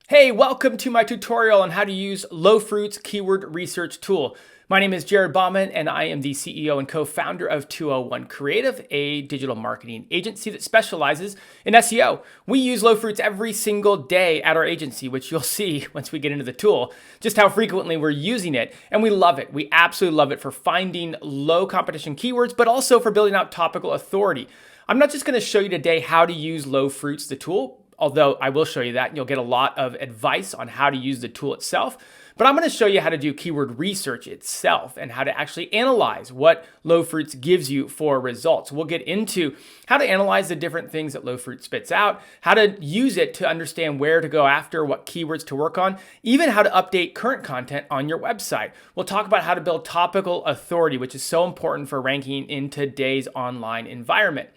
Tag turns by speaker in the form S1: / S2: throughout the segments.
S1: Hey, welcome to my tutorial on how to use LowFruits keyword research tool. My name is Jared Bauman, and I am the CEO and co-founder of 201 Creative, a digital marketing agency that specializes in SEO. We use LowFruits every single day at our agency, which you'll see once we get into the tool, just how frequently we're using it. And we love it. We absolutely love it for finding low competition keywords, but also for building out topical authority. I'm not just going to show you today how to use LowFruits, the tool, although I will show you that and you'll get a lot of advice on how to use the tool itself. But I'm going to show you how to do keyword research itself and how to actually analyze what LowFruits gives you for results. We'll get into how to analyze the different things that LowFruits spits out, how to use it to understand where to go after, what keywords to work on, even how to update current content on your website. We'll talk about how to build topical authority, which is so important for ranking in today's online environment.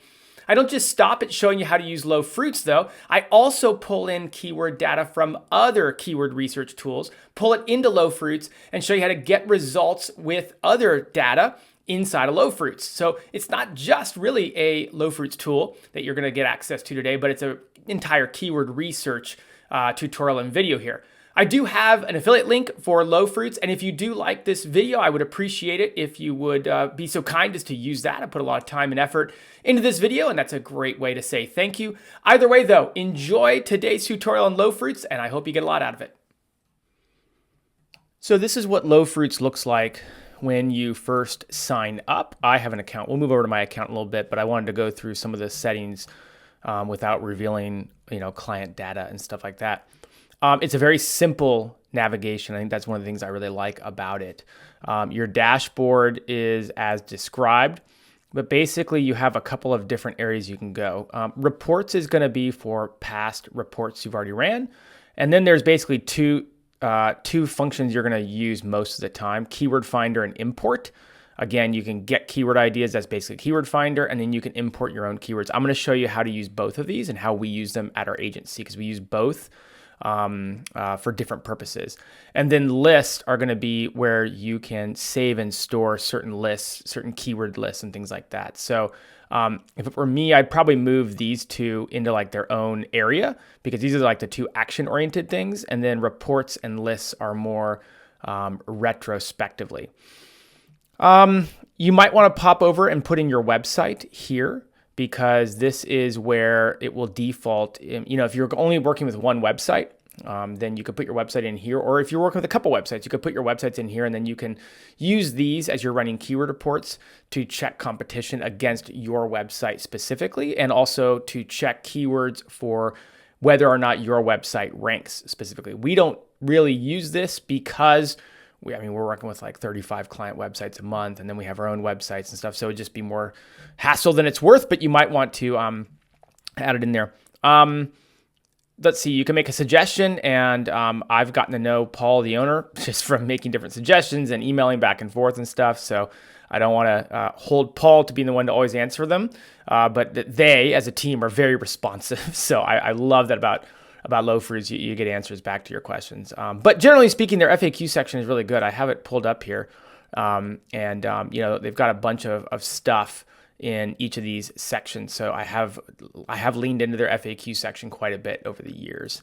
S1: I don't just stop at showing you how to use LowFruits though. I also pull in keyword data from other keyword research tools, pull it into LowFruits, and show you how to get results with other data inside of LowFruits. So it's not just really a LowFruits tool that you're gonna get access to today, but it's an entire keyword research tutorial and video here. I do have an affiliate link for LowFruits, and if you do like this video, I would appreciate it if you would be so kind as to use that. I put a lot of time and effort into this video, and that's a great way to say thank you. Either way though, enjoy today's tutorial on LowFruits, and I hope you get a lot out of it. So this is what LowFruits looks like when you first sign up. I have an account. We'll move over to my account in a little bit, but I wanted to go through some of the settings without revealing, client data and stuff like that. It's a very simple navigation. I think that's one of the things I really like about it. Your dashboard is as described, but basically you have a couple of different areas you can go. Reports is going to be for past reports you've already ran. And then there's basically two functions you're going to use most of the time: keyword finder and import. Again, you can get keyword ideas. That's basically keyword finder, and then you can import your own keywords. I'm going to show you how to use both of these and how we use them at our agency, because we use both for different purposes. And then lists are going to be where you can save and store certain lists, certain keyword lists and things like that. So if it were me, I'd probably move these two into like their own area, because these are like the two action oriented things. And then reports and lists are more retrospectively. You might want to pop over and put in your website here, because this is where it will default. If you're only working with one website, then you could put your website in here. Or if you're working with a couple websites, you could put your websites in here, and then you can use these as you're running keyword reports to check competition against your website specifically, and also to check keywords for whether or not your website ranks specifically. We don't really use this because we're working with like 35 client websites a month, and then we have our own websites and stuff. So it'd just be more hassle than it's worth, but you might want to add it in there. Let's see, you can make a suggestion, and I've gotten to know Paul, the owner, just from making different suggestions and emailing back and forth and stuff. So I don't want to hold Paul to being the one to always answer them, but they as a team are very responsive. So I love that about LowFruits. You get answers back to your questions. But generally speaking, their FAQ section is really good. I have it pulled up here. They've got a bunch of stuff in each of these sections. So I have leaned into their FAQ section quite a bit over the years.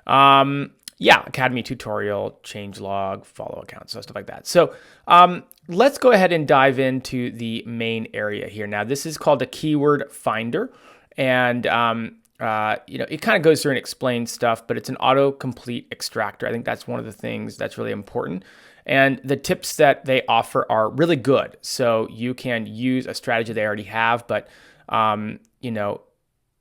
S1: Academy tutorial, change log, follow account, so stuff like that. So let's go ahead and dive into the main area here. Now, this is called a keyword finder, and it kind of goes through and explains stuff, but it's an autocomplete extractor. I think that's one of the things that's really important. And the tips that they offer are really good. So you can use a strategy they already have, but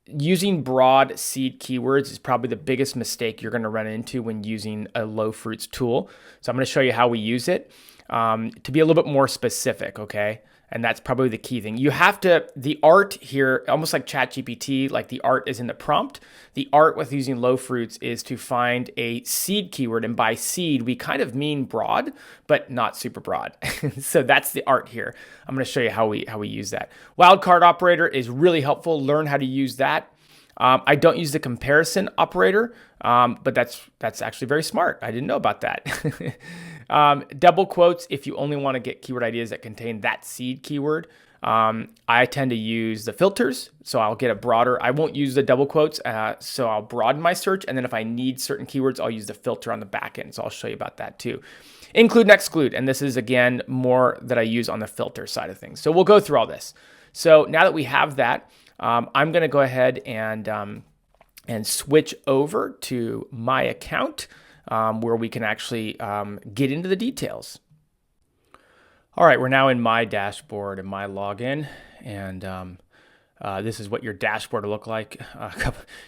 S1: using broad seed keywords is probably the biggest mistake you're going to run into when using a LowFruits tool. So I'm going to show you how we use it to be a little bit more specific, okay? And that's probably the key thing. The art here, almost like ChatGPT, like the art is in the prompt. The art with using LowFruits is to find a seed keyword. And by seed, we kind of mean broad, but not super broad. So that's the art here. I'm going to show you how we use that. Wildcard operator is really helpful. Learn how to use that. I don't use the comparison operator, but that's actually very smart. I didn't know about that. Double quotes if you only want to get keyword ideas that contain that seed keyword. I tend to use the filters, so I'll get a broader, I won't use the double quotes, so I'll broaden my search, and then if I need certain keywords, I'll use the filter on the back end, so I'll show you about that too. Include and exclude, and this is, again, more that I use on the filter side of things. So we'll go through all this. So now that we have that, I'm going to go ahead and switch over to my account where we can actually get into the details. All right, we're now in my dashboard and my login, and this is what your dashboard will look like.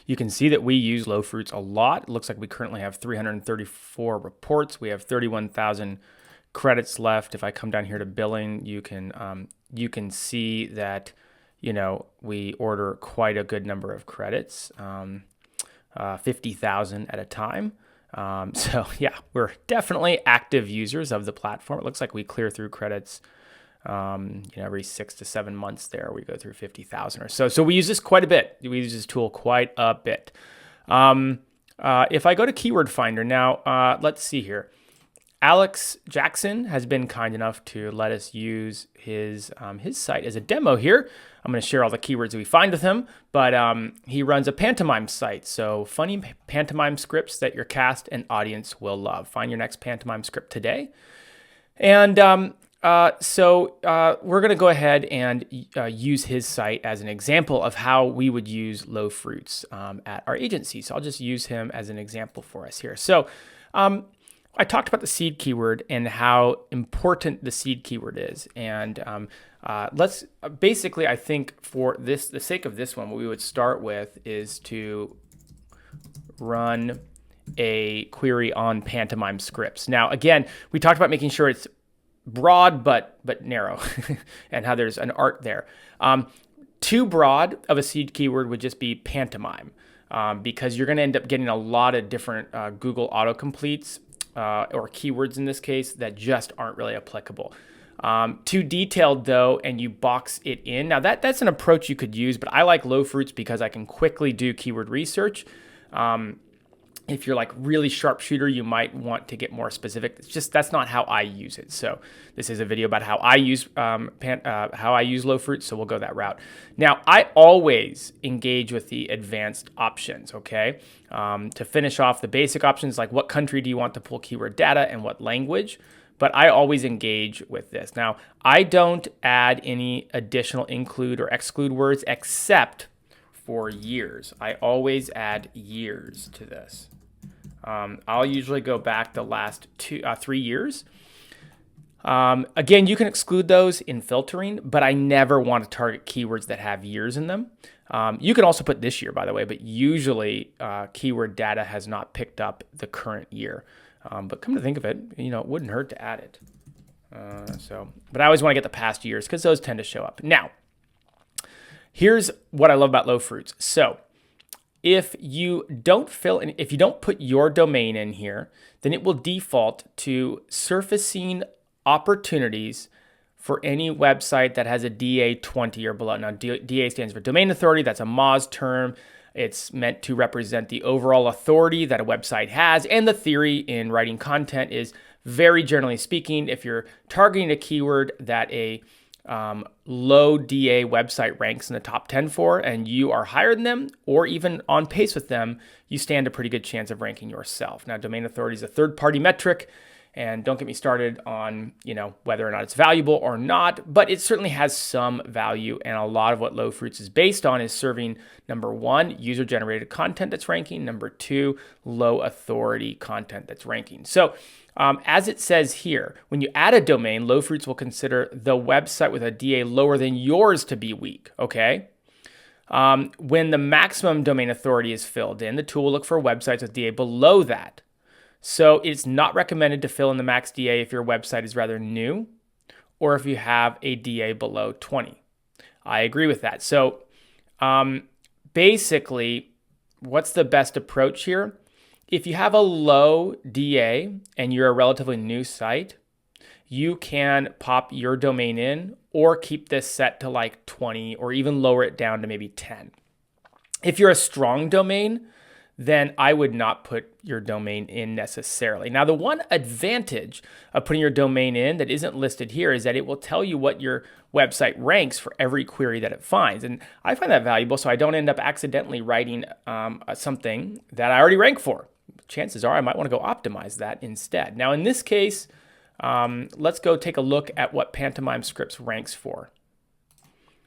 S1: You can see that we use LowFruits a lot. It looks like we currently have 334 reports. We have 31,000 credits left. If I come down here to billing, you can see that, you know, we order quite a good number of credits, 50,000 at a time. So yeah, we're definitely active users of the platform. It looks like we clear through credits, every 6 to 7 months there, we go through 50,000 or so. So we use this quite a bit. We use this tool quite a bit. If I go to Keyword Finder now, let's see here. Alex Jackson has been kind enough to let us use his site as a demo here. I'm going to share all the keywords that we find with him, but he runs a pantomime site. So funny pantomime scripts that your cast and audience will love. Find your next pantomime script today. And so we're going to go ahead and use his site as an example of how we would use LowFruits at our agency. So I'll just use him as an example for us here. So I talked about the seed keyword and how important the seed keyword is. And let's basically, I think for the sake of this one, what we would start with is to run a query on pantomime scripts. Now, again, we talked about making sure it's broad but narrow and how there's an art there. Too broad of a seed keyword would just be pantomime because you're going to end up getting a lot of different Google autocompletes or keywords in this case that just aren't really applicable. Too detailed though, and you box it in. Now that's an approach you could use, but I like LowFruits because I can quickly do keyword research. If you're like really sharpshooter, you might want to get more specific. It's just, that's not how I use it. So this is a video about how I use LowFruits. So we'll go that route. Now I always engage with the advanced options. Okay. To finish off the basic options, like what country do you want to pull keyword data and what language? But I always engage with this. Now I don't add any additional include or exclude words except for years. I always add years to this. I'll usually go back the last 3 years. Again, you can exclude those in filtering, but I never want to target keywords that have years in them. You can also put this year, by the way, but usually keyword data has not picked up the current year. But come to think of it, it wouldn't hurt to add it. But I always want to get the past years because those tend to show up. Now, here's what I love about LowFruits. So if you don't put your domain in here, then it will default to surfacing opportunities for any website that has a DA 20 or below. Now, DA stands for Domain Authority. That's a Moz term. It's meant to represent the overall authority that a website has. And the theory in writing content is, very generally speaking, if you're targeting a keyword that a low DA website ranks in the top 10 for, and you are higher than them or even on pace with them, you stand a pretty good chance of ranking yourself. Now, domain authority is a third-party metric, and don't get me started on, whether or not it's valuable or not, but it certainly has some value, and a lot of what LowFruits is based on is serving, number one, user-generated content that's ranking, number two, low authority content that's ranking. So as it says here, when you add a domain, LowFruits will consider the website with a DA lower than yours to be weak, okay? When the maximum domain authority is filled in, the tool will look for websites with DA below that. So it's not recommended to fill in the max DA if your website is rather new or if you have a DA below 20. I agree with that. So basically, what's the best approach here? If you have a low DA and you're a relatively new site, you can pop your domain in or keep this set to like 20 or even lower it down to maybe 10. If you're a strong domain, then I would not put your domain in necessarily. Now, the one advantage of putting your domain in that isn't listed here is that it will tell you what your website ranks for every query that it finds. And I find that valuable so I don't end up accidentally writing something that I already rank for. Chances are I might want to go optimize that instead. Now, in this case, let's go take a look at what Pantomime Scripts ranks for.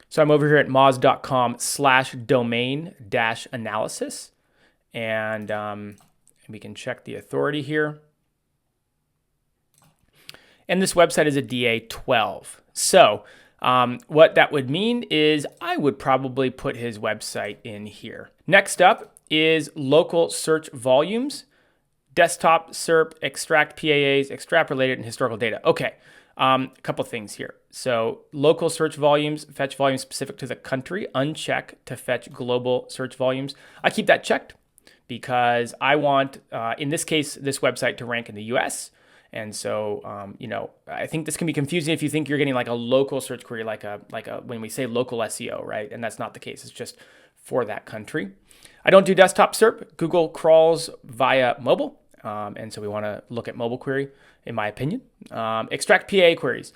S1: So I'm over here at moz.com/domain-analysis. And we can check the authority here. And this website is a DA12. So what that would mean is I would probably put his website in here. Next up is local search volumes, desktop SERP, extract PAAs, extrapolated, and historical data. Okay, a couple things here. So local search volumes, fetch volumes specific to the country, uncheck to fetch global search volumes. I keep that checked because I want, in this case, this website to rank in the US. And so, I think this can be confusing if you think you're getting like a local search query, like a when we say local SEO, right? And that's not the case. It's just for that country. I don't do desktop SERP. Google crawls via mobile. And so we want to look at mobile query, in my opinion. Extract PA queries.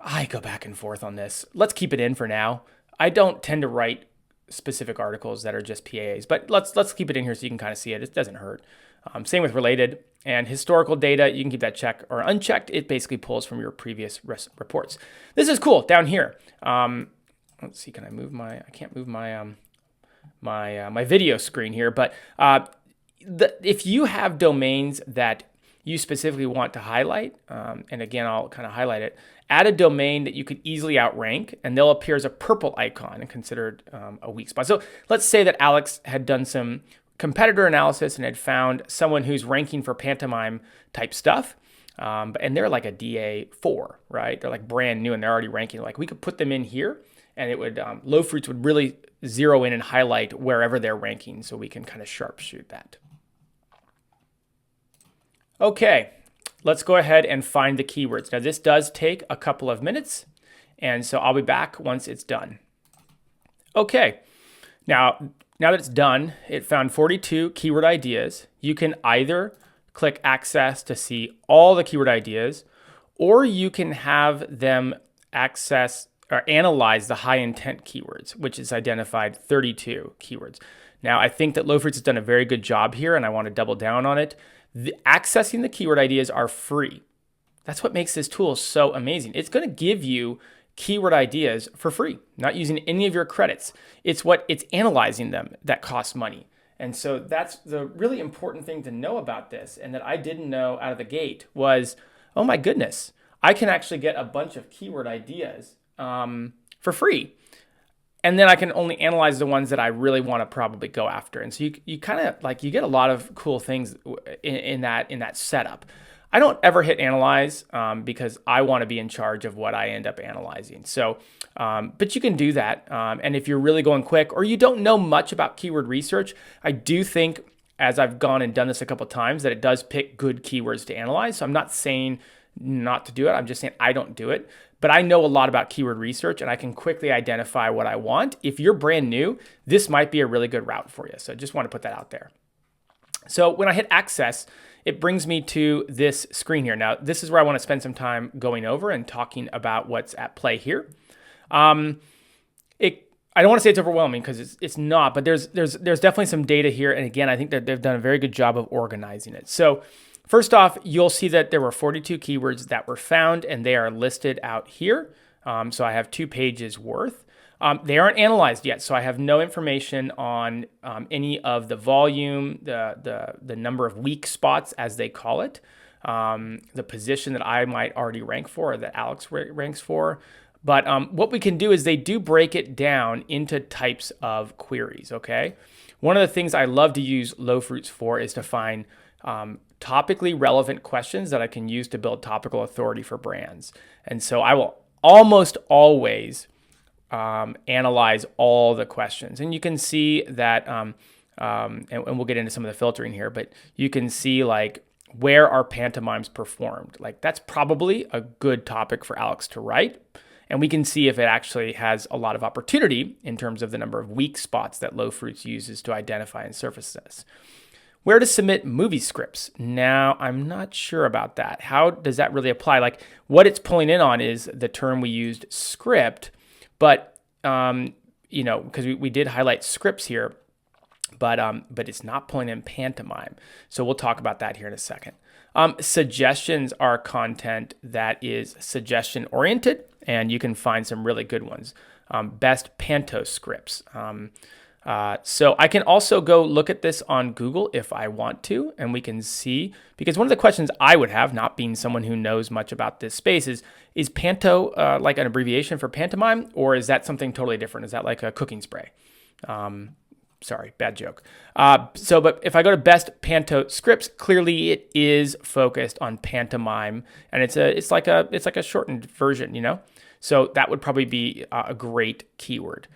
S1: I go back and forth on this. Let's keep it in for now. I don't tend to write specific articles that are just PAs, but let's keep it in here so you can kind of see it. It doesn't hurt. Same with related and historical data. You can keep that checked or unchecked. It basically pulls from your previous reports. This is cool down here. Let's see. Can I move my? I can't move my my video screen here. But if you have domains that you specifically want to highlight, and again, I'll kind of highlight it, add a domain that you could easily outrank, and they'll appear as a purple icon and considered a weak spot. So let's say that Alex had done some competitor analysis and had found someone who's ranking for pantomime type stuff, and they're like a DA4, right? They're like brand new and they're already ranking. Like we could put them in here, and it would LowFruits would really zero in and highlight wherever they're ranking, so we can kind of sharpshoot that. Okay, let's go ahead and find the keywords. Now this does take a couple of minutes, and so I'll be back once it's done. Okay, now that it's done, it found 42 keyword ideas. You can either click access to see all the keyword ideas, or you can have them access or analyze the high intent keywords, which is identified 32 keywords. Now I think that LowFruits has done a very good job here, and I want to double down on it. Accessing the keyword ideas are free. That's what makes this tool so amazing. It's going to give you keyword ideas for free, not using any of your credits. It's analyzing them that costs money. And so that's the really important thing to know about this, and that I didn't know out of the gate was, oh my goodness, I can actually get a bunch of keyword ideas for free. And then I can only analyze the ones that I really want to probably go after. And so you kind of like, you get a lot of cool things in that setup. I don't ever hit analyze because I want to be in charge of what I end up analyzing. So, but you can do that. And if you're really going quick or you don't know much about keyword research, I do think, as I've gone and done this a couple of times, that it does pick good keywords to analyze. So I'm not saying not to do it. I'm just saying I don't do it. But I know a lot about keyword research, and I can quickly identify what I want. If you're brand new, this might be a really good route for you. So just want to put that out there. So when I hit access, it brings me to this screen here. Now, this is where I want to spend some time going over and talking about what's at play here. I don't want to say it's overwhelming because it's not, but there's definitely some data here. And again, I think that they've done a very good job of organizing it. So first off, you'll see that there were 42 keywords that were found, and they are listed out here. So I have 2 pages worth. They aren't analyzed yet, so I have no information on any of the volume, the number of weak spots, as they call it, the position that I might already rank for or that Alex ranks for. But what we can do is they do break it down into types of queries, okay? One of the things I love to use LowFruits for is to find topically relevant questions that I can use to build topical authority for brands. And so I will almost always analyze all the questions. And you can see that, and we'll get into some of the filtering here, but you can see like where are pantomimes performed. Like that's probably a good topic for Alex to write. And we can see if it actually has a lot of opportunity in terms of the number of weak spots that LowFruits uses to identify and surface this. Where to submit movie scripts. Now, I'm not sure about that. How does that really apply? Like, what it's pulling in on is the term we used, script, but, because we did highlight scripts here, but it's not pulling in pantomime. So we'll talk about that here in a second. Suggestions are content that is suggestion oriented, and you can find some really good ones. Best panto scripts. So I can also go look at this on Google if I want to, and we can see, because one of the questions I would have, not being someone who knows much about this space, is panto like an abbreviation for pantomime, or is that something totally different? Is that like a cooking spray? Sorry, bad joke. But if I go to best panto scripts, clearly it is focused on pantomime, and it's like a shortened version, So that would probably be a great keyword.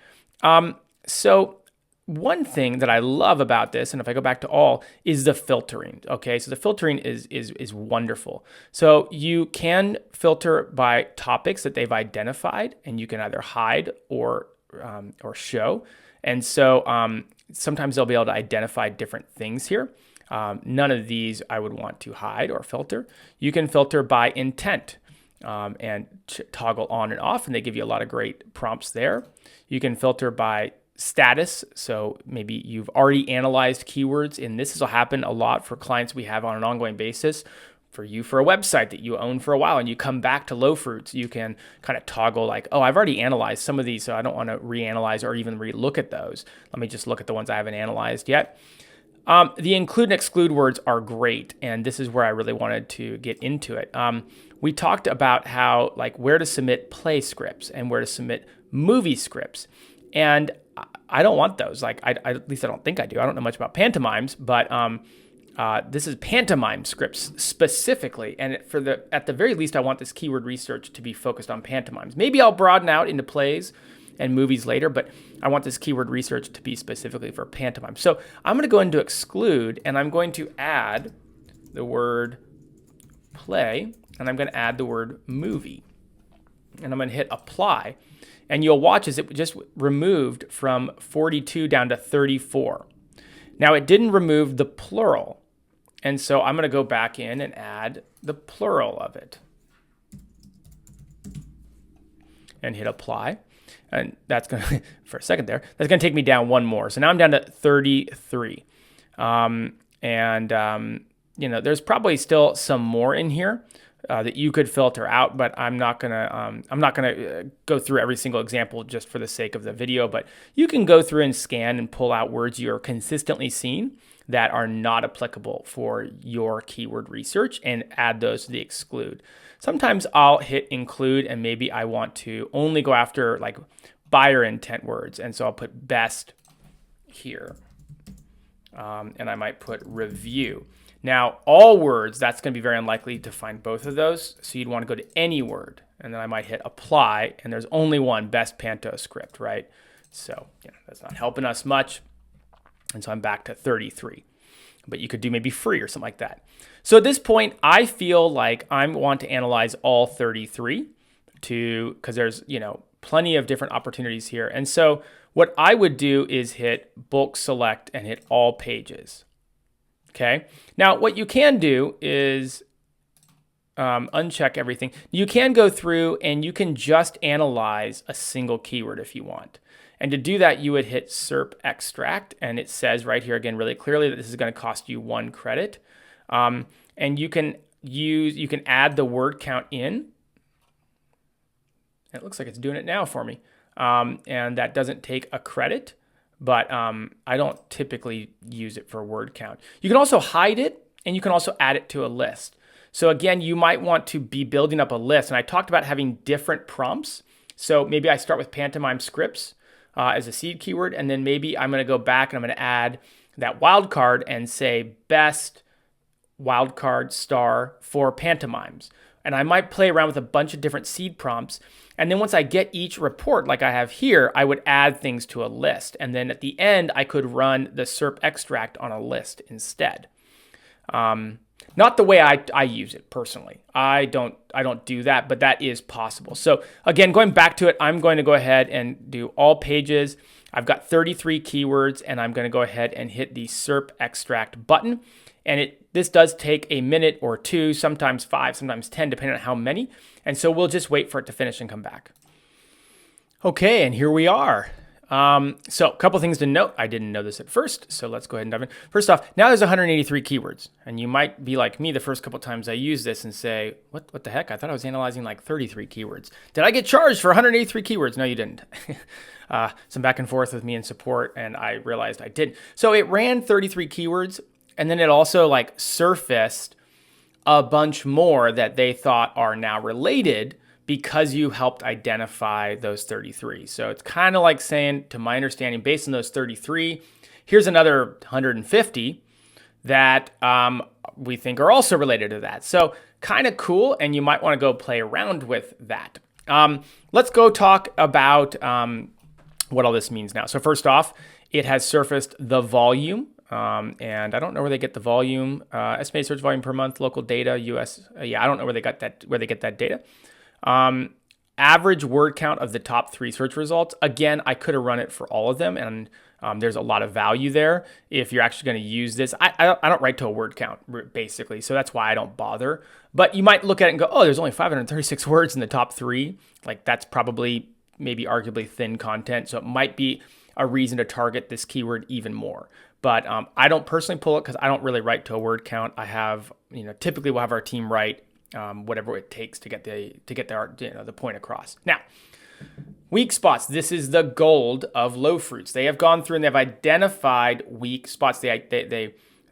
S1: So one thing that I love about this, and if I go back to all, is the filtering. Okay, so the filtering is wonderful. So you can filter by topics that they've identified, and you can either hide or show. And so sometimes they'll be able to identify different things here. None of these I would want to hide or filter. You can filter by intent and toggle on and off, and they give you a lot of great prompts there. You can filter by status. So maybe you've already analyzed keywords, and this will happen a lot for clients we have on an ongoing basis. For you, for a website that you own for a while and you come back to LowFruits, you can kind of toggle like, oh, I've already analyzed some of these, so I don't want to reanalyze or even relook at those. Let me just look at the ones I haven't analyzed yet. The include and exclude words are great, and this is where I really wanted to get into it. We talked about how, like, where to submit play scripts and where to submit movie scripts, and I don't want those. Like, at least I don't think I do. I don't know much about pantomimes, but this is pantomime scripts specifically, and at the very least, I want this keyword research to be focused on pantomimes. Maybe I'll broaden out into plays and movies later, but I want this keyword research to be specifically for pantomime. So I'm going to go into exclude, and I'm going to add the word play, and I'm going to add the word movie, and I'm going to hit apply, and you'll watch as it just removed from 42 down to 34. Now it didn't remove the plural. And so I'm going to go back in and add the plural of it and hit apply. And that's going to, for a second there, that's going to take me down one more. So now I'm down to 33. There's probably still some more in here that you could filter out, but I'm not going to go through every single example just for the sake of the video, but you can go through and scan and pull out words you're consistently seeing that are not applicable for your keyword research and add those to the exclude. Sometimes I'll hit include and maybe I want to only go after like buyer intent words. And so I'll put best here. And I might put review. Now, all words, that's going to be very unlikely to find both of those. So you'd want to go to any word. And then I might hit apply. And there's only one, best panto script, right? So that's not helping us much. And so I'm back to 33. But you could do maybe free or something like that. So at this point, I feel like I want to analyze all 33 because there's, plenty of different opportunities here. And so what I would do is hit bulk select and hit all pages. Okay. Now, what you can do is uncheck everything. You can go through and you can just analyze a single keyword if you want. And to do that, you would hit SERP extract, and it says right here again really clearly that this is going to cost you 1 credit. And you can add the word count in. It looks like it's doing it now for me, and that doesn't take a credit. But I don't typically use it for word count. You can also hide it, and you can also add it to a list. So again, you might want to be building up a list. And I talked about having different prompts. So maybe I start with pantomime scripts as a seed keyword, and then maybe I'm going to go back and I'm going to add that wildcard and say best wildcard star for pantomimes. And I might play around with a bunch of different seed prompts. And then once I get each report like I have here, I would add things to a list. And then at the end, I could run the SERP extract on a list instead. Not the way I use it personally. I don't do that, but that is possible. So again, going back to it, I'm going to go ahead and do all pages. I've got 33 keywords, and I'm going to go ahead and hit the SERP extract button. And this does take a minute or two, sometimes 5, sometimes 10, depending on how many. And so we'll just wait for it to finish and come back. Okay, and here we are. So a couple things to note. I didn't know this at first, so let's go ahead and dive in. First off, now there's 183 keywords, and you might be like me the first couple times I use this and say, what the heck? I thought I was analyzing like 33 keywords. Did I get charged for 183 keywords? No, you didn't. Some back and forth with me in support, and I realized I didn't. So it ran 33 keywords, and then it also like surfaced a bunch more that they thought are now related because you helped identify those 33. So it's kind of like saying, to my understanding, based on those 33, here's another 150 that we think are also related to that. So kind of cool, and you might want to go play around with that. Let's go talk about what all this means now. So first off, it has surfaced the volume. And I don't know where they get the volume, estimated search volume per month, local data, US. I don't know where they get that data. Average word count of the top 3 search results. Again, I could have run it for all of them, and there's a lot of value there if you're actually going to use this. I don't write to a word count, basically, so that's why I don't bother. But you might look at it and go, oh, there's only 536 words in the top 3. Like, that's probably, maybe arguably thin content, so it might be a reason to target this keyword even more. But I don't personally pull it because I don't really write to a word count. I have, typically we'll have our team write whatever it takes to get the point across. Now, weak spots. This is the gold of LowFruits. They have gone through and they've identified weak spots. They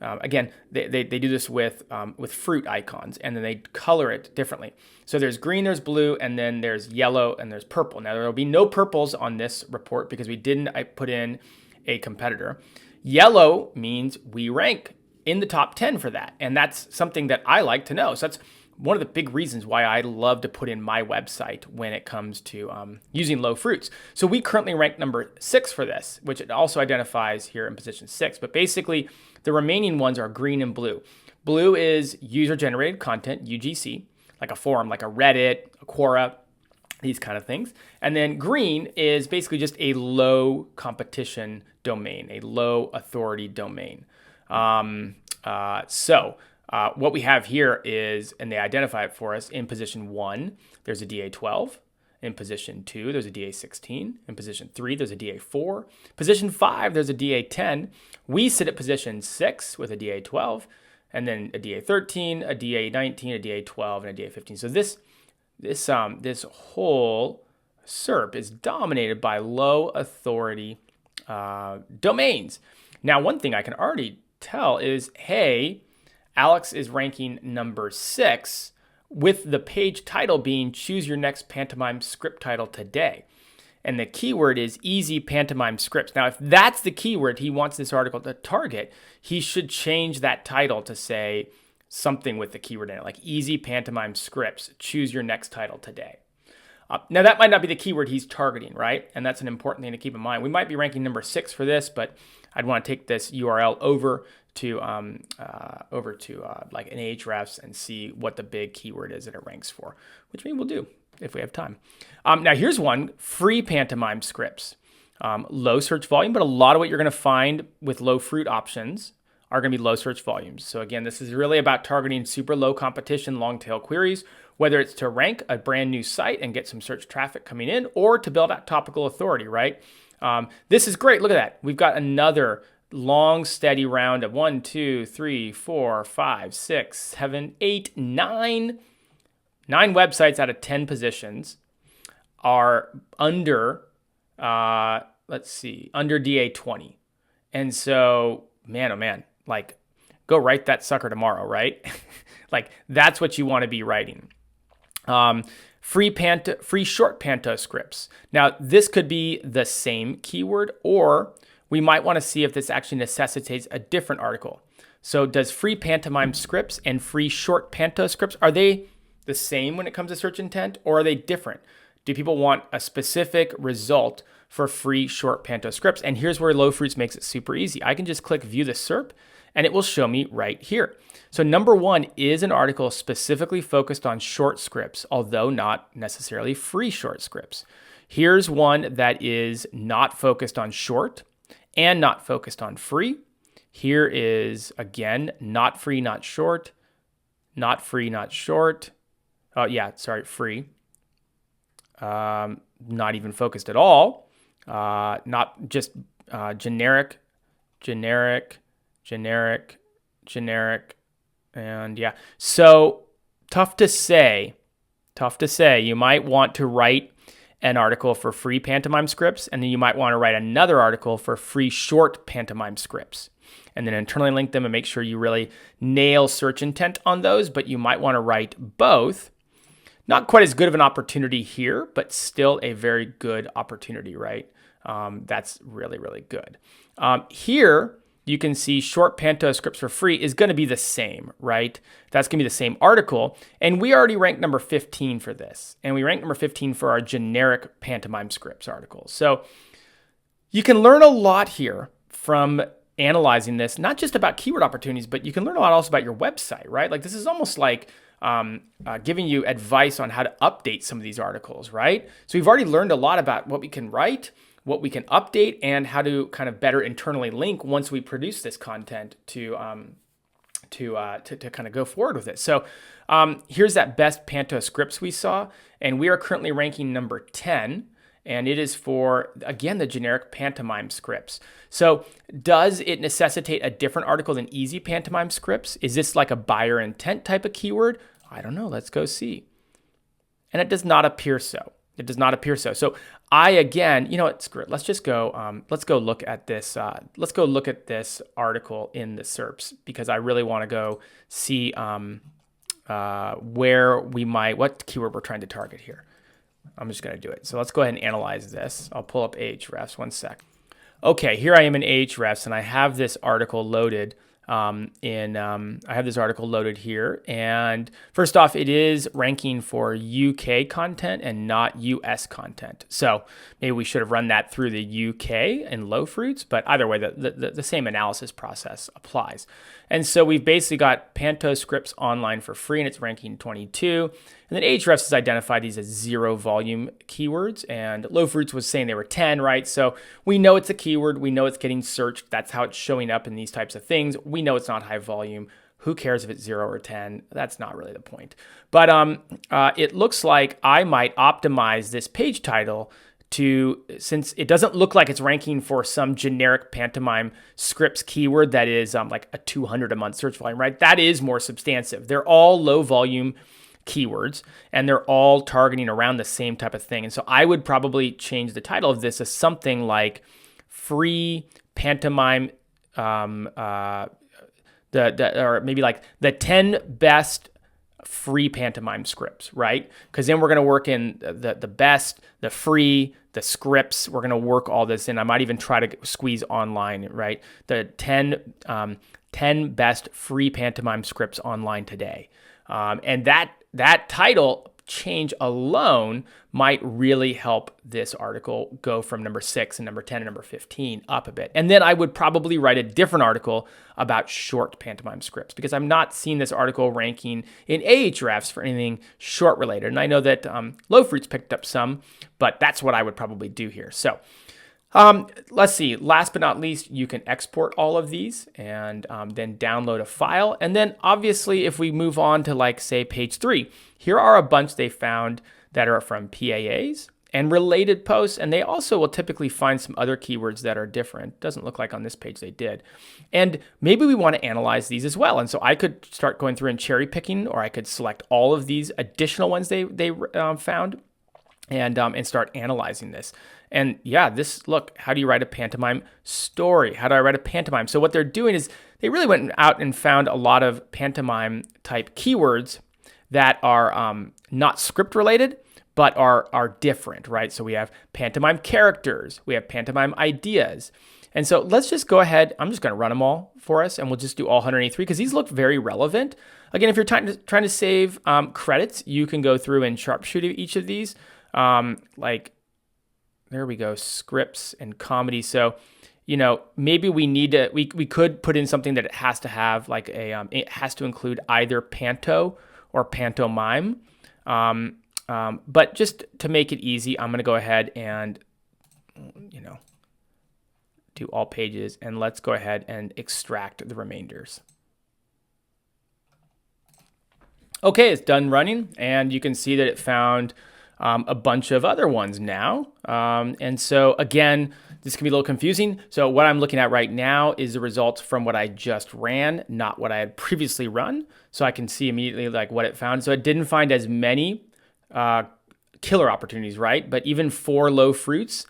S1: do this with fruit icons, and then they color it differently. So there's green, there's blue, and then there's yellow, and there's purple. Now there will be no purples on this report because we didn't put in a competitor. Yellow means we rank in the top 10 for that, and that's something that I like to know. So that's one of the big reasons why I love to put in my website when it comes to using LowFruits. So we currently rank number 6 for this, which it also identifies here in position 6. But basically, the remaining ones are green and blue. Blue is user-generated content, UGC, like a forum, like a Reddit, a Quora, these kind of things. And then green is basically just a low competition domain, a low authority domain. What we have here is, and they identify it for us, in position 1, there's a DA12. In position 2, there's a DA16. In position 3, there's a DA4. Position 5, there's a DA10. We sit at position 6 with a DA12, and then a DA13, a DA19, a DA12, and a DA15. So this whole SERP is dominated by low authority domains. Now, one thing I can already tell is, hey, Alex is ranking number 6 with the page title being Choose Your Next Pantomime Script Title Today. And the keyword is easy pantomime scripts. Now, if that's the keyword he wants this article to target, he should change that title to say something with the keyword in it, like easy pantomime scripts, choose your next title today. Now, that might not be the keyword he's targeting, right? And that's an important thing to keep in mind. We might be ranking number 6 for this, but I'd want to take this URL over to like an Ahrefs and see what the big keyword is that it ranks for, which maybe we'll do if we have time. Now, here's one, free pantomime scripts. Low search volume, but a lot of what you're going to find with low fruit options are going to be low search volumes. So again, this is really about targeting super low competition, long tail queries, whether it's to rank a brand new site and get some search traffic coming in, or to build out topical authority, right? This is great. Look at that. We've got another long, steady round of 1, 2, 3, 4, 5, 6, 7, 8, 9 websites out of 10 positions are under, under DA20. And so, man, oh man, like, go write that sucker tomorrow, right? Like, that's what you want to be writing. Free short panto scripts. Now, this could be the same keyword, or we might want to see if this actually necessitates a different article. So does free pantomime scripts and free short panto scripts, are they the same when it comes to search intent, or are they different? Do people want a specific result for free short panto scripts? And here's where LowFruits makes it super easy. I can just click view the SERP, and it will show me right here. So number 1 is an article specifically focused on short scripts, although not necessarily free short scripts. Here's one that is not focused on short and not focused on free. Here is, again, not free, not short, not free, not short. Oh, yeah, sorry, free. Not even focused at all. Not just generic, generic, generic, generic, and yeah. So tough to say. You might want to write an article for free pantomime scripts, and then you might want to write another article for free short pantomime scripts, and then internally link them and make sure you really nail search intent on those, but you might want to write both. Not quite as good of an opportunity here, but still a very good opportunity, right? That's really, really good. Here, you can see short panto scripts for free is going to be the same, right? That's going to be the same article. And we already ranked number 15 for this. And we ranked number 15 for our generic pantomime scripts articles. So you can learn a lot here from analyzing this, not just about keyword opportunities, but you can learn a lot also about your website, right? Like this is almost like giving you advice on how to update some of these articles, right? So we've already learned a lot about what we can write, what we can update, and how to kind of better internally link once we produce this content to kind of go forward with it. So here's that best panto scripts we saw, and we are currently ranking number 10, and it is for, again, the generic pantomime scripts. So does it necessitate a different article than easy pantomime scripts? Is this like a buyer intent type of keyword? I don't know. Let's go see. And it does not appear so. It does not appear so. So I, again, you know what, screw it. Let's just go, let's go look at this. Let's go look at this article in the SERPs, because I really want to go see where we might, what keyword we're trying to target here. I'm just going to do it. So let's go ahead and analyze this. I'll pull up Ahrefs, 1 sec. Okay, here I am in Ahrefs, and I have this article loaded I have this article loaded here. And first off, it is ranking for UK content and not US content. So maybe we should have run that through the UK and LowFruits, but either way, the same analysis process applies. And so we've basically got Panto scripts online for free, and it's ranking 22. And then Ahrefs has identified these as 0 volume keywords, and LowFruits was saying they were 10, right? So we know it's a keyword. We know it's getting searched. That's how it's showing up in these types of things. We know it's not high volume. Who cares if it's 0 or 10? That's not really the point. But it looks like I might optimize this page title since it doesn't look like it's ranking for some generic pantomime scripts keyword that is like a 200 a month search volume, right? That is more substantive. They're all low volume keywords, and they're all targeting around the same type of thing. And so I would probably change the title of this as something like free pantomime, or maybe like the 10 best free pantomime scripts, right? Because then we're going to work in the best, the free, the scripts. We're going to work all this in. I might even try to squeeze online, right? The 10 best free pantomime scripts online today. And that title change alone might really help this article go from number 6 and number 10 and number 15 up a bit. And then I would probably write a different article about short pantomime scripts, because I'm not seeing this article ranking in Ahrefs for anything short related. And I know that LowFruits picked up some, but that's what I would probably do here. So let's see. Last but not least, you can export all of these and then download a file. And then obviously, if we move on to like, say, page 3, here are a bunch they found that are from PAAs and related posts. And they also will typically find some other keywords that are different. Doesn't look like on this page they did. And maybe we want to analyze these as well. And so I could start going through and cherry picking, or I could select all of these additional ones they found and start analyzing this. And yeah, look, how do you write a pantomime story? How do I write a pantomime? So what they're doing is they really went out and found a lot of pantomime type keywords that are not script related, but are different, right? So we have pantomime characters, we have pantomime ideas. And so let's just go ahead. I'm just going to run them all for us, and we'll just do all 183 because these look very relevant. Again, if you're trying to save credits, you can go through and sharpshoot each of these. There we go, scripts and comedy. So maybe we need to, we could put in something that it has to have like it has to include either panto or pantomime. But just to make it easy, I'm going to go ahead and, do all pages, and let's go ahead and extract the remainders. Okay, it's done running, and you can see that it found a bunch of other ones now. And so again, this can be a little confusing. So what I'm looking at right now is the results from what I just ran, not what I had previously run. So I can see immediately like what it found. So it didn't find as many killer opportunities, right? But even 4 LowFruits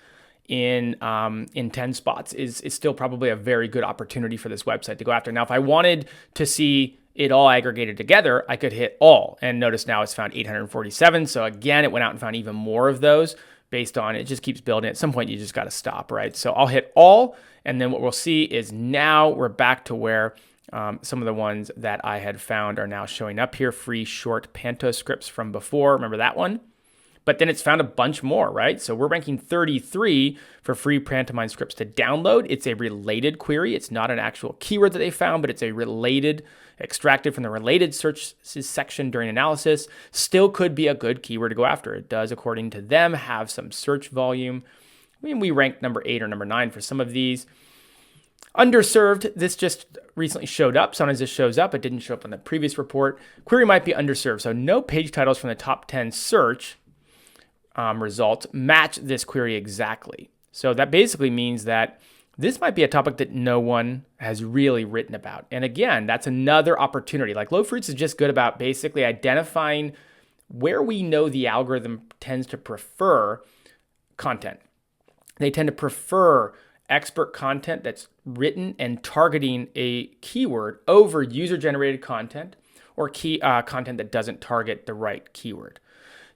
S1: in 10 spots is still probably a very good opportunity for this website to go after. Now, if I wanted to see it all aggregated together, I could hit all, and notice now it's found 847. So again, it went out and found even more of those based on it just keeps building. At some point, you just got to stop, right? So I'll hit all, and then what we'll see is now we're back to where some of the ones that I had found are now showing up here. Free short panto scripts from before. Remember that one? But then it's found a bunch more, right? So we're ranking 33 for free pantomime scripts to download. It's a related query. It's not an actual keyword that they found, but it's a related, extracted from the related search section during analysis. Still could be a good keyword to go after. It does, according to them, have some search volume. I mean, we ranked number 8 or number 9 for some of these. Underserved, this just recently showed up. Sometimes this shows up. It didn't show up on the previous report. Query might be underserved. So no page titles from the top 10 search results match this query exactly. So that basically means that this might be a topic that no one has really written about. And again, that's another opportunity. Like LowFruits is just good about basically identifying where we know the algorithm tends to prefer content. They tend to prefer expert content that's written and targeting a keyword over user-generated content or content that doesn't target the right keyword.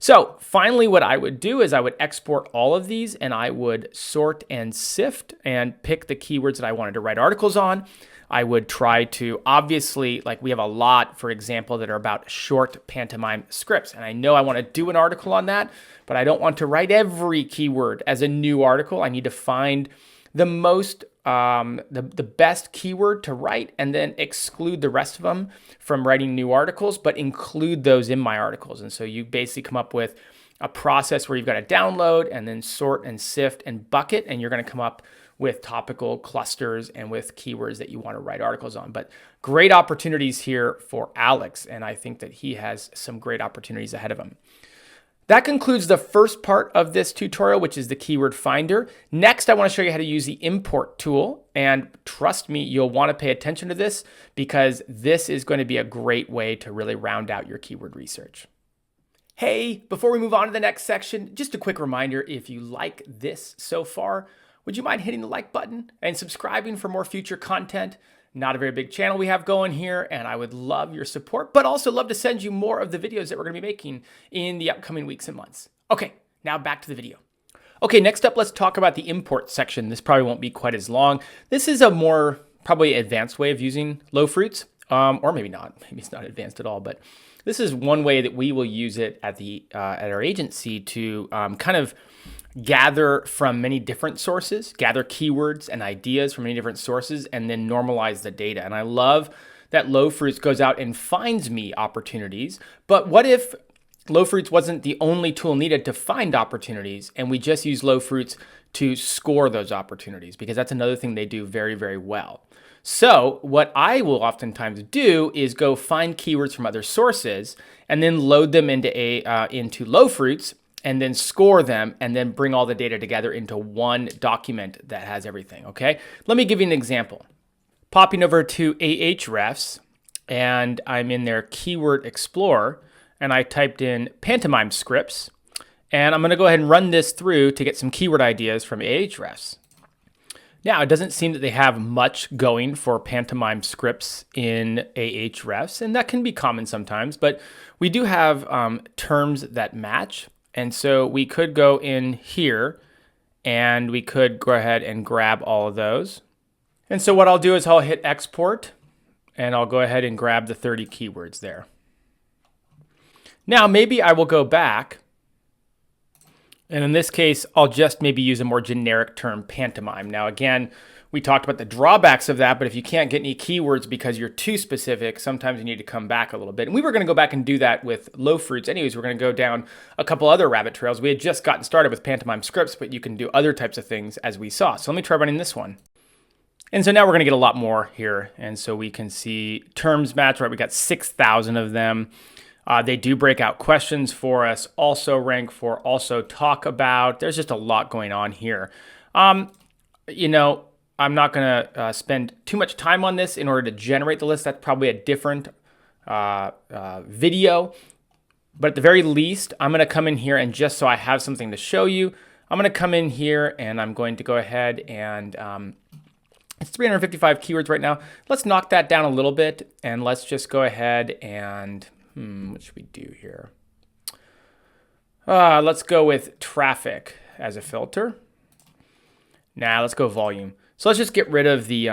S1: So finally, what I would do is I would export all of these, and I would sort and sift and pick the keywords that I wanted to write articles on. I would try to, obviously, like we have a lot, for example, that are about short pantomime scripts. And I know I want to do an article on that, but I don't want to write every keyword as a new article. I need to find the most, the best keyword to write, and then exclude the rest of them from writing new articles, but include those in my articles. And so you basically come up with a process where you've got to download and then sort and sift and bucket, and you're going to come up with topical clusters and with keywords that you want to write articles on. But great opportunities here for Alex, and I think that he has some great opportunities ahead of him. That concludes the first part of this tutorial, which is the keyword finder. Next, I want to show you how to use the import tool. And trust me, you'll want to pay attention to this because this is going to be a great way to really round out your keyword research. Hey, before we move on to the next section, just a quick reminder, if you like this so far, would you mind hitting the like button and subscribing for more future content? Not a very big channel we have going here, and I would love your support, but also love to send you more of the videos that we're going to be making in the upcoming weeks and months. Okay, now back to the video. Okay, next up, let's talk about the import section. This probably won't be quite as long. This is a more probably advanced way of using LowFruits, or maybe not. Maybe it's not advanced at all, but this is one way that we will use it at our agency to kind of gather from many different sources, gather keywords and ideas from many different sources, and then normalize the data. And I love that LowFruits goes out and finds me opportunities. But what if LowFruits wasn't the only tool needed to find opportunities, and we just use LowFruits to score those opportunities? Because that's another thing they do very, very well. So what I will oftentimes do is go find keywords from other sources and then load them into LowFruits, and then score them, and then bring all the data together into one document that has everything, okay? Let me give you an example. Popping over to Ahrefs, and I'm in their Keyword Explorer, and I typed in pantomime scripts, and I'm gonna go ahead and run this through to get some keyword ideas from Ahrefs. Now, it doesn't seem that they have much going for pantomime scripts in Ahrefs, and that can be common sometimes, but we do have terms that match. And so we could go in here and we could go ahead and grab all of those. And so what I'll do is I'll hit export, and I'll go ahead and grab the 30 keywords there. Now maybe I will go back, and in this case, I'll just maybe use a more generic term, pantomime. Now again, We talked about the drawbacks of that, but if you can't get any keywords because you're too specific, sometimes you need to come back a little bit. And we were going to go back and do that with LowFruits. Anyways, we're going to go down a couple other rabbit trails. We had just gotten started with pantomime scripts, but you can do other types of things as we saw. So let me try running this one. And so now we're going to get a lot more here. And so we can see terms match, right? We got 6,000 of them. They do break out questions for us, also rank for, also talk about. There's just a lot going on here. I'm not going to spend too much time on this in order to generate the list. That's probably a different video. But at the very least, I'm going to come in here and just so I have something to show you, I'm going to come in here and I'm going to go ahead and it's 355 keywords right now. Let's knock that down a little bit and let's just go ahead and, what should we do here? Let's go with traffic as a filter. Now let's go volume. So let's just get rid of the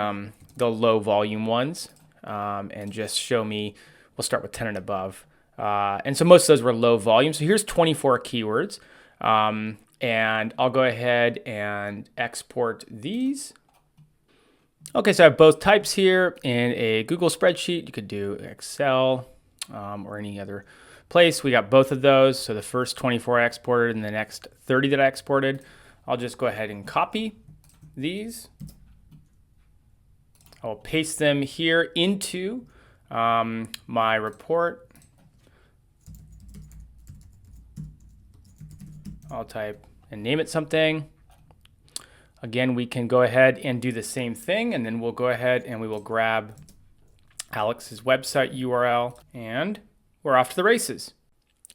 S1: low volume ones and just show me, we'll start with 10 and above. And so most of those were low volume. So here's 24 keywords. And I'll go ahead and export these. Okay, so I have both types here in a Google spreadsheet. You could do Excel or any other place. We got both of those. So the first 24 I exported and the next 30 that I exported. I'll just go ahead and copy these. I'll paste them here into my report. I'll type and name it something. Again, we can go ahead and do the same thing, and then we'll go ahead and we will grab Alex's website URL, and we're off to the races.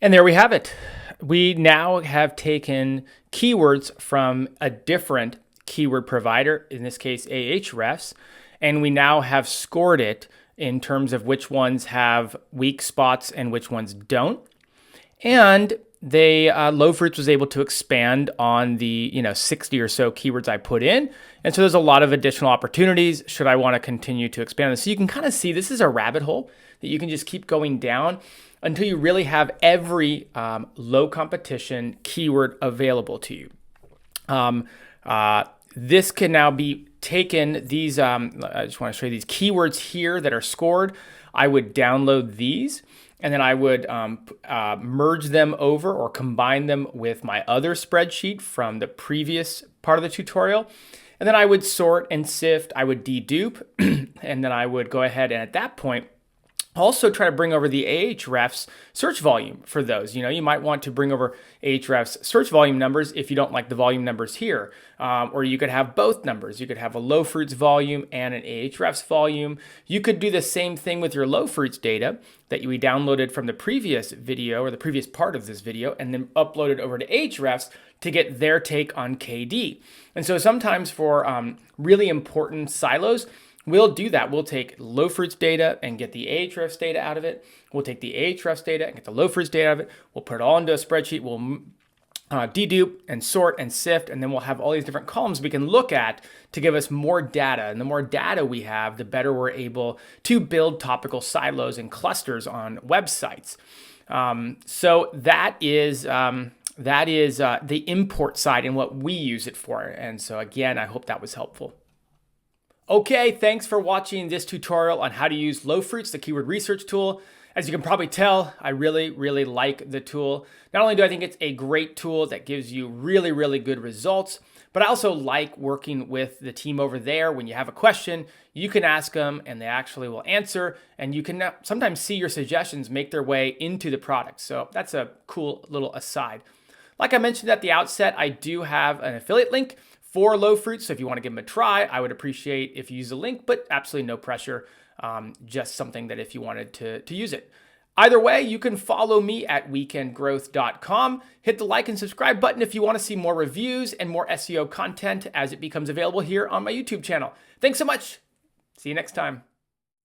S1: And there we have it. We now have taken keywords from a different keyword provider, in this case Ahrefs, and we now have scored it in terms of which ones have weak spots and which ones don't. And LowFruits was able to expand on the 60 or so keywords I put in. And so there's a lot of additional opportunities should I want to continue to expand this. So you can kind of see this is a rabbit hole that you can just keep going down until you really have every low competition keyword available to you. This can now be taken, these, I just want to show you these keywords here that are scored. I would download these and then I would merge them over or combine them with my other spreadsheet from the previous part of the tutorial. And then I would sort and sift, I would dedupe, and then I would go ahead and at that point, also try to bring over the Ahrefs search volume for those. You might want to bring over Ahrefs search volume numbers if you don't like the volume numbers here. Or you could have both numbers. You could have a LowFruits volume and an Ahrefs volume. You could do the same thing with your LowFruits data that we downloaded from the previous video or the previous part of this video and then upload it over to Ahrefs to get their take on KD. And so sometimes for really important silos, we'll do that. We'll take LowFruits data and get the Ahrefs data out of it. We'll take the Ahrefs data and get the LowFruits data out of it. We'll put it all into a spreadsheet. We'll dedupe and sort and sift, and then we'll have all these different columns we can look at to give us more data. And the more data we have, the better we're able to build topical silos and clusters on websites. So that is the import side and what we use it for. And so again, I hope that was helpful. Okay, thanks for watching this tutorial on how to use LowFruits, the keyword research tool. As you can probably tell, I really, really like the tool. Not only do I think it's a great tool that gives you really, really good results, but I also like working with the team over there. When you have a question, you can ask them and they actually will answer, and you can sometimes see your suggestions make their way into the product. So that's a cool little aside. Like I mentioned at the outset, I do have an affiliate link for LowFruits. So if you want to give them a try, I would appreciate if you use the link, but absolutely no pressure. Just something that if you wanted to use it. Either way, you can follow me at weekendgrowth.com. Hit the like and subscribe button if you want to see more reviews and more SEO content as it becomes available here on my YouTube channel. Thanks so much. See you next time.